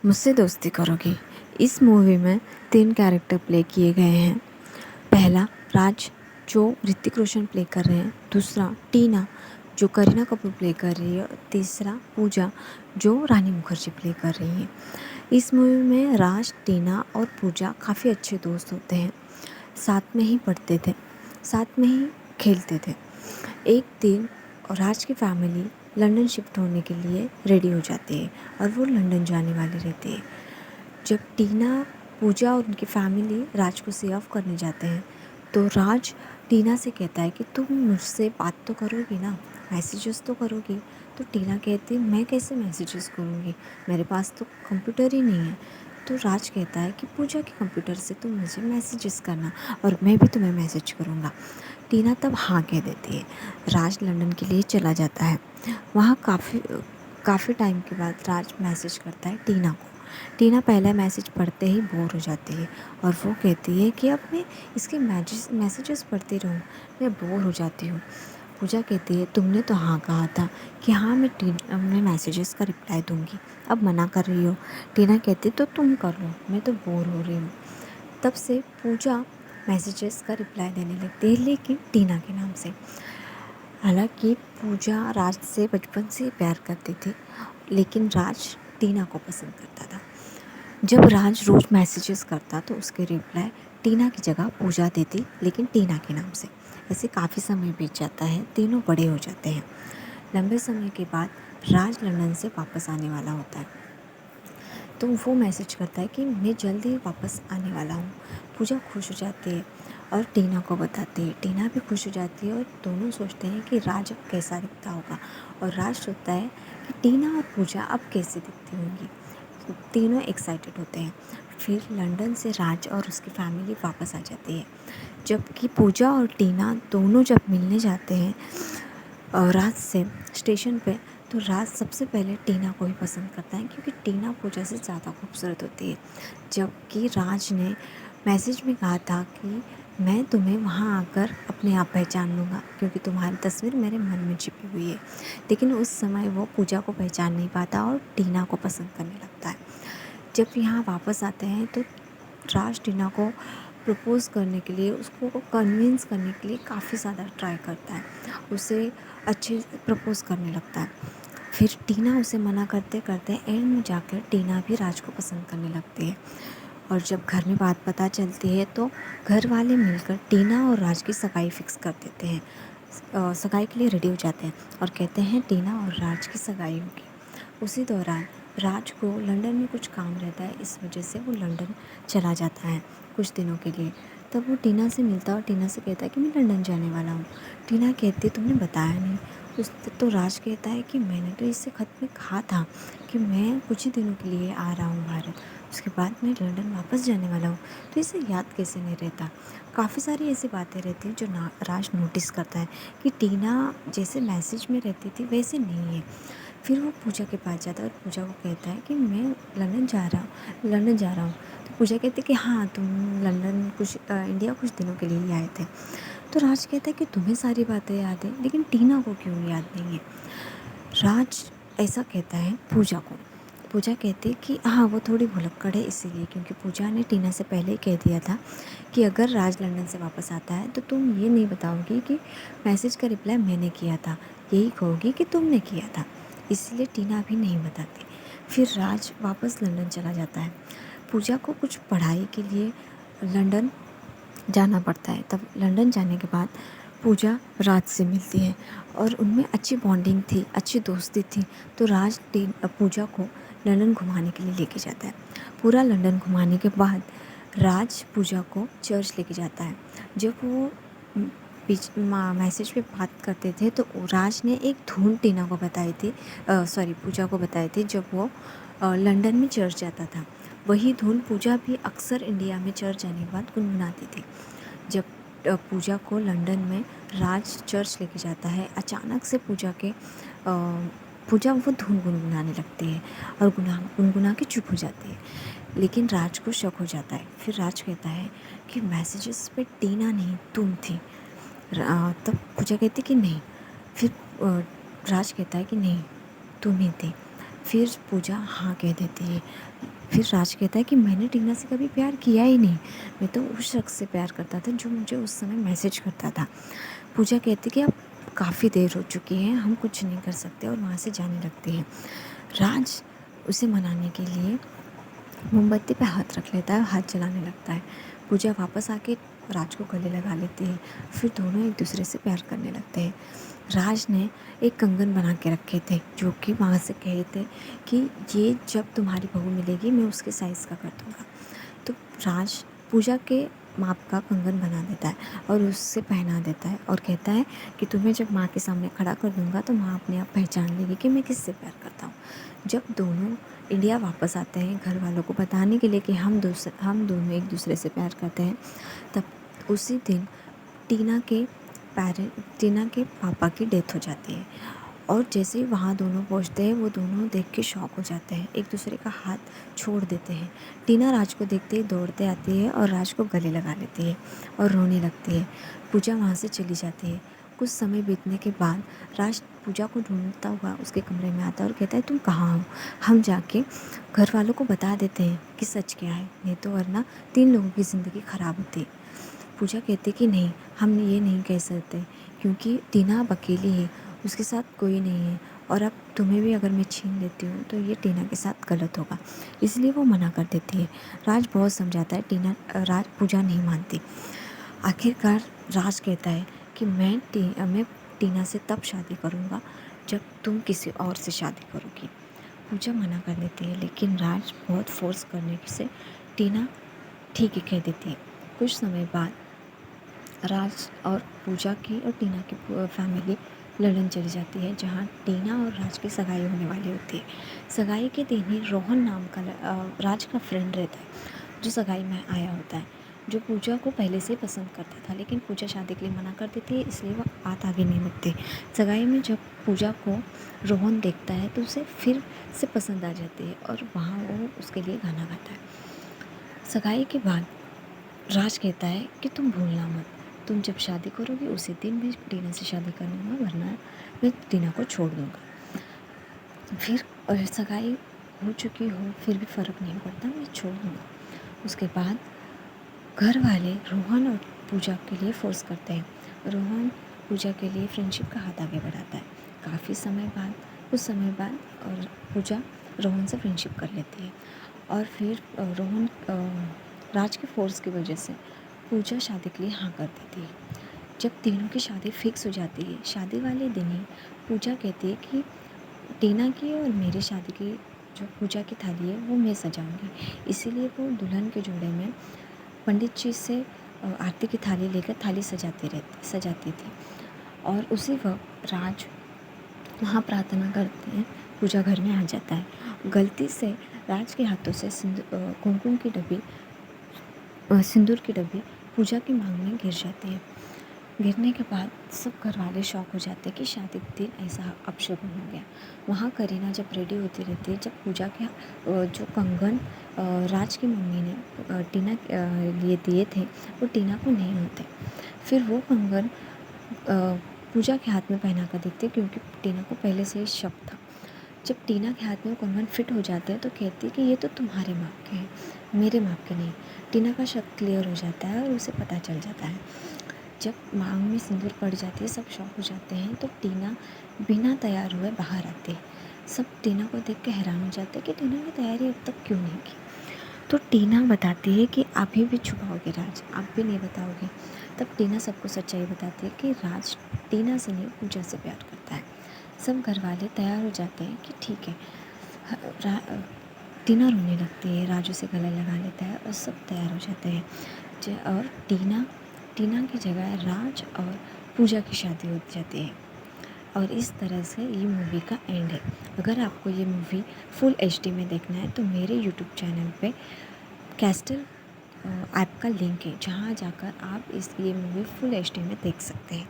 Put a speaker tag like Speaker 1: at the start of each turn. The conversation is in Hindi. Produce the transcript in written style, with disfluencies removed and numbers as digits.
Speaker 1: मुझसे दोस्ती करोगी। इस मूवी में 3 कैरेक्टर प्ले किए गए हैं। पहला राज, जो ऋतिक रोशन प्ले कर रहे हैं। दूसरा टीना, जो करीना कपूर प्ले कर रही है। और तीसरा पूजा, जो रानी मुखर्जी प्ले कर रही है। इस मूवी में राज, टीना और पूजा काफ़ी अच्छे दोस्त होते हैं। साथ में ही पढ़ते थे, साथ में ही खेलते थे। एक दिन राज की फैमिली लंदन शिफ्ट होने के लिए रेडी हो जाती है और वो लंदन जाने वाली रहती है। जब टीना, पूजा और उनकी फैमिली राज को सेव करने जाते हैं तो राज टीना से कहता है कि तुम मुझसे बात तो करोगी ना, मैसेजेस तो करोगी। तो टीना कहती है मैं कैसे मैसेजेस करूँगी, मेरे पास तो कंप्यूटर ही नहीं है। तो राज कहता है कि पूजा के कंप्यूटर से तुम मुझे मैसेजेस करना और मैं भी तुम्हें मैसेज करूँगा। टीना तब हाँ कह देती है। राज लंदन के लिए चला जाता है। वहाँ काफ़ी टाइम के बाद राज मैसेज करता है टीना को। टीना पहला मैसेज पढ़ते ही बोर हो जाती है और वो कहती है कि अब मैं इसके मैसेजेस पढ़ती रहूँ, मैं बोर हो जाती हूँ। पूजा कहती है तुमने तो हाँ कहा था कि हाँ मैं मैसेजेस का रिप्लाई दूँगी, अब मना कर रही हो। टीना कहती तो तुम कर लो, मैं तो बोर हो रही हूँ। तब से पूजा मैसेजेस का रिप्लाई देने लगती है, लेकिन टीना के नाम से। हालांकि पूजा राज से बचपन से ही प्यार करती थी, लेकिन राज टीना को पसंद करता था। जब राज रोज़ मैसेजेस करता तो उसके रिप्लाई टीना की जगह पूजा देती, लेकिन टीना के नाम से। ऐसे काफ़ी समय बीत जाता है, तीनों बड़े हो जाते हैं। लंबे समय के बाद राज लंदन से वापस आने वाला होता है तो वो मैसेज करता है कि मैं जल्द ही वापस आने वाला हूँ। पूजा खुश हो जाती है और टीना को बताती है। टीना भी खुश हो जाती है और दोनों सोचते हैं कि राज अब कैसा दिखता होगा, और राज सोचता है कि टीना और पूजा अब कैसे दिखती होंगी। तीनों एक्साइटेड होते हैं। फिर लंदन से राज और उसकी फैमिली वापस आ जाती है, जबकि पूजा और टीना दोनों जब मिलने जाते हैं राज से स्टेशन पे, तो राज सबसे पहले टीना को ही पसंद करता है, क्योंकि टीना पूजा से ज़्यादा खूबसूरत होती है। जबकि राज ने मैसेज में कहा था कि मैं तुम्हें वहाँ आकर अपने आप पहचान लूँगा, क्योंकि तुम्हारी तस्वीर मेरे मन में छिपी हुई है। लेकिन उस समय वो पूजा को पहचान नहीं पाता और टीना को पसंद करने लगता है। जब यहाँ वापस आते हैं तो राज टीना को प्रपोज़ करने के लिए, उसको कन्विंस करने के लिए काफ़ी ज़्यादा ट्राई करता है, उसे अच्छे प्रपोज़ करने लगता है। फिर टीना उसे मना करते करते एंड में जाकर टीना भी राज को पसंद करने लगती है। और जब घर में बात पता चलती है तो घर वाले मिलकर टीना और राज की सगाई फिक्स कर देते हैं। सगाई के लिए रेडी हो जाते हैं और कहते हैं टीना और राज की सगाई होगी। उसी दौरान राज को लंदन में कुछ काम रहता है, इस वजह से वो लंदन चला जाता है कुछ दिनों के लिए। तब वो टीना से मिलता है और टीना से कहता है कि मैं लंदन जाने वाला हूँ। टीना कहती है तुमने बताया नहीं। तो राज कहता है कि मैंने तो इससे खत में कहा था कि मैं कुछ ही दिनों के लिए आ रहा हूँ भारत, उसके बाद मैं लंदन वापस जाने वाला हूँ, तो इसे याद कैसे नहीं रहता। काफ़ी सारी ऐसी बातें रहती हैं जो राज नोटिस करता है कि टीना जैसे मैसेज में रहती थी वैसे नहीं है। फिर वो पूजा के पास जाता है और पूजा को कहता है कि मैं लंदन जा रहा हूँ। तो पूजा कहती है कि हाँ तुम लंदन इंडिया कुछ दिनों के लिए ही आए थे। तो राज कहता है कि तुम्हें सारी बातें याद है, लेकिन टीना को क्यों याद नहीं है। राज ऐसा कहता है पूजा को। पूजा कहती है कि हाँ वो थोड़ी भुलक्कड़ है इसीलिए, क्योंकि पूजा ने टीना से पहले ही कह दिया था कि अगर राज लंदन से वापस आता है तो तुम ये नहीं बताओगी कि मैसेज का रिप्लाई मैंने किया था, यही कहोगी कि तुमने किया था। इसलिए टीना भी नहीं बताती। फिर राज वापस लंदन चला जाता है। पूजा को कुछ पढ़ाई के लिए लंदन जाना पड़ता है। तब लंदन जाने के बाद पूजा राज से मिलती है और उनमें अच्छी बॉन्डिंग थी, अच्छी दोस्ती थी। तो राज पूजा को लंदन घुमाने के लिए लेके जाता है। पूरा लंदन घुमाने के बाद राज पूजा को चर्च लेके जाता है। जब वो मैसेज पे बात करते थे तो राज ने एक धुन टीना को बताई थी, पूजा को बताई थी। जब वो लंदन में चर्च जाता था, वही धुन पूजा भी अक्सर इंडिया में चर्च जाने के बाद गुनगुनाती थी। जब पूजा को लंदन में राज चर्च लेके जाता है, अचानक से पूजा वो धुन गुनगुनाने लगती है और गुनगुना के चुप हो जाती है। लेकिन राज को शक हो जाता है। फिर राज कहता है कि मैसेजेस पे टीना नहीं तुम थी। तब पूजा कहती कि नहीं। फिर राज कहता है कि नहीं तुम ही थे। फिर पूजा हाँ कह देती है। फिर राज कहता है कि मैंने टीना से कभी प्यार किया ही नहीं, मैं तो उस शख्स से प्यार करता था जो मुझे उस समय मैसेज करता था। पूजा कहती कि अब काफ़ी देर हो चुकी है, हम कुछ नहीं कर सकते, और वहाँ से जाने लगती है। राज उसे मनाने के लिए मोमबत्ती पे हाथ रख लेता है, हाथ जलाने लगता है। पूजा वापस आके राज को गले लगा लेती है। फिर दोनों एक दूसरे से प्यार करने लगते हैं। राज ने एक कंगन बना के रखे थे, जो कि वहाँ से कहे थे कि ये जब तुम्हारी बहू मिलेगी मैं उसके साइज़ का कर दूँगा। तो राज पूजा के माप का कंगन बना देता है और उससे पहना देता है और कहता है कि तुम्हें जब माँ के सामने खड़ा कर दूँगा तो माँ अपने आप पहचान लेगी कि मैं किससे प्यार करता हूँ। जब दोनों इंडिया वापस आते हैं घर वालों को बताने के लिए कि हम दोनों एक दूसरे से प्यार करते हैं, तब उसी दिन टीना के पापा की डेथ हो जाती है। और जैसे ही वहाँ दोनों पहुँचते हैं, वो दोनों देख के शॉक हो जाते हैं, एक दूसरे का हाथ छोड़ देते हैं। टीना राज को देखते ही दौड़ते आती है और राज को गले लगा लेती है और रोने लगती है। पूजा वहाँ से चली जाती है। कुछ समय बीतने के बाद राज पूजा को ढूंढता हुआ उसके कमरे में आता है और कहता है तुम कहाँ हो, हम जाके घर वालों को बता देते हैं कि सच क्या है, नहीं तो वरना 3 लोगों की ज़िंदगी ख़राब होती। पूजा कहती कि नहीं, हम ये नहीं कह सकते, क्योंकि टीना अब अकेली है, उसके साथ कोई नहीं है, और अब तुम्हें भी अगर मैं छीन लेती हूँ तो ये टीना के साथ गलत होगा, इसलिए वो मना कर देती है। राज बहुत समझाता है, पूजा नहीं मानती। आखिरकार राज कहता है कि मैं टीना से तब शादी करूँगा जब तुम किसी और से शादी करोगी। पूजा मना कर देती है, लेकिन राज बहुत फोर्स करने से टीना ठीक है कह देती है। कुछ समय बाद राज और पूजा की और टीना की फैमिली लंदन चली जाती है, जहाँ टीना और राज की सगाई होने वाली होती है। सगाई के दिन ही रोहन नाम का राज का फ्रेंड रहता है, जो सगाई में आया होता है, जो पूजा को पहले से पसंद करता था, लेकिन पूजा शादी के लिए मना कर देती है, इसलिए वो बात आगे नहीं बढ़ती। सगाई में जब पूजा को रोहन देखता है तो उसे फिर से पसंद आ जाती है और वहाँ वो उसके लिए गाना गाता है। सगाई के बाद राज कहता है कि तुम भूलना मत, तुम जब शादी करोगी उसी दिन मैं टीना से शादी कर लूँगा, वरना मैं टीना को छोड़ दूँगा। फिर सगाई हो चुकी हो फिर भी फ़र्क नहीं पड़ता, मैं छोड़ दूँगा। उसके बाद घर वाले रोहन और पूजा के लिए फोर्स करते हैं। रोहन पूजा के लिए फ्रेंडशिप का हाथ आगे बढ़ाता है। काफ़ी समय बाद, कुछ समय बाद, और पूजा रोहन से फ्रेंडशिप कर लेती है। और फिर रोहन राज के फोर्स की वजह से पूजा शादी के लिए हाँ कर देती है। जब तीनों की शादी फिक्स हो जाती है, शादी वाले दिन ही पूजा कहती है कि टीना की और मेरी शादी की जो पूजा की थाली है वो मैं सजाऊंगी। इसीलिए वो दुल्हन के जोड़े में पंडित जी से आरती की थाली लेकर थाली सजाती थी। और उसी वक्त राज वहाँ प्रार्थना करते हैं, पूजा घर में आ जाता है। गलती से राज के हाथों से कुमकुम की डब्बी, सिंदूर की डब्बी पूजा की मांग में गिर जाती है। गिरने के बाद सब घर वाले शॉक हो जाते हैं कि शादी के दिन ऐसा अपशगुन हो गया। वहाँ करीना जब रेडी होती रहती है, जब पूजा के जो कंगन राज की मम्मी ने टीना लिए दिए थे वो टीना को नहीं होते। फिर वो कंगन पूजा के हाथ में पहना कर देखते, क्योंकि टीना को पहले से ही शक था। जब टीना के हाथ में वो कंगन फिट हो जाते हैं तो कहती है कि ये तो तुम्हारे माप के हैं, मेरे माप के नहीं। टीना का शक क्लियर हो जाता है और उसे पता चल जाता है। जब मांग में सिंदूर पड़ जाती है, सब शॉक हो जाते हैं, तो टीना बिना तैयार हुए बाहर आती है। सब टीना को देख के हैरान हो जाते हैं कि टीना की तैयारी अब तक क्यों नहीं की। तो टीना बताती है कि अभी भी छुपाओगे राज, आप भी नहीं बताओगे। तब टीना सबको सच्चाई बताती है कि राज टीना से नहीं पूजा से प्यार करता है। सब घर वाले तैयार हो जाते हैं कि ठीक है। टीना रोने लगती है, राजू से गला लगा लेता है और सब तैयार हो जाते हैं। और टीना की जगह राज और पूजा की शादी हो जाती है। और इस तरह से ये मूवी का एंड है। अगर आपको ये मूवी फुल एचडी में देखना है तो मेरे यूट्यूब चैनल पे कैस्टल ऐप का लिंक है, जहाँ जाकर आप ये मूवी फुल एचडी में देख सकते हैं।